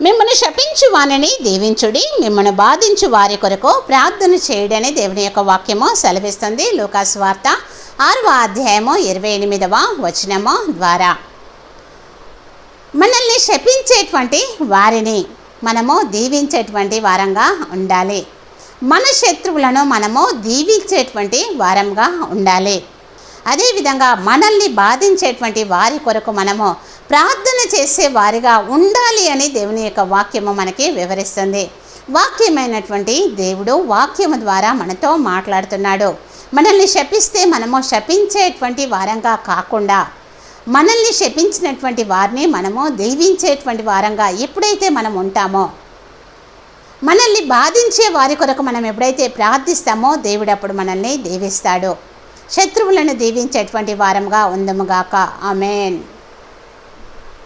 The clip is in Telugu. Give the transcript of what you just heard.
మిమ్మల్ని శపించు వారిని దీవించుడి, మిమ్మల్ని బాధించు వారి కొరకు ప్రార్థన చేయడని దేవుని యొక్క వాక్యము సెలవిస్తుంది. లూకాసు వార్త 6వ అధ్యాయము 28వ వచనము ద్వారా మనల్ని శపించేటువంటి వారిని మనము దీవించేటువంటి వారంగా ఉండాలి. మన శత్రువులను మనము దీవించేటువంటి వారంగా ఉండాలి. అదేవిధంగా మనల్ని బాధించేటువంటి వారి కొరకు మనము ప్రార్థన చేసే వారిగా ఉండాలి అని దేవుని యొక్క వాక్యము మనకి వివరిస్తుంది. వాక్యమైనటువంటి దేవుడు వాక్యము ద్వారా మనతో మాట్లాడుతున్నాడు. మనల్ని శపిస్తే మనము శపించేటువంటి వారంగా కాకుండా మనల్ని శపించినటువంటి వారిని మనము దీవించేటువంటి వారంగా ఎప్పుడైతే మనం ఉంటామో, మనల్ని బాధించే వారి కొరకు మనం ఎప్పుడైతే ప్రార్థిస్తామో దేవుడు అప్పుడు మనల్ని దీవిస్తాడు. శత్రువులను దీవించేటువంటి వారంగా ఉందముగాక. ఆమేన్.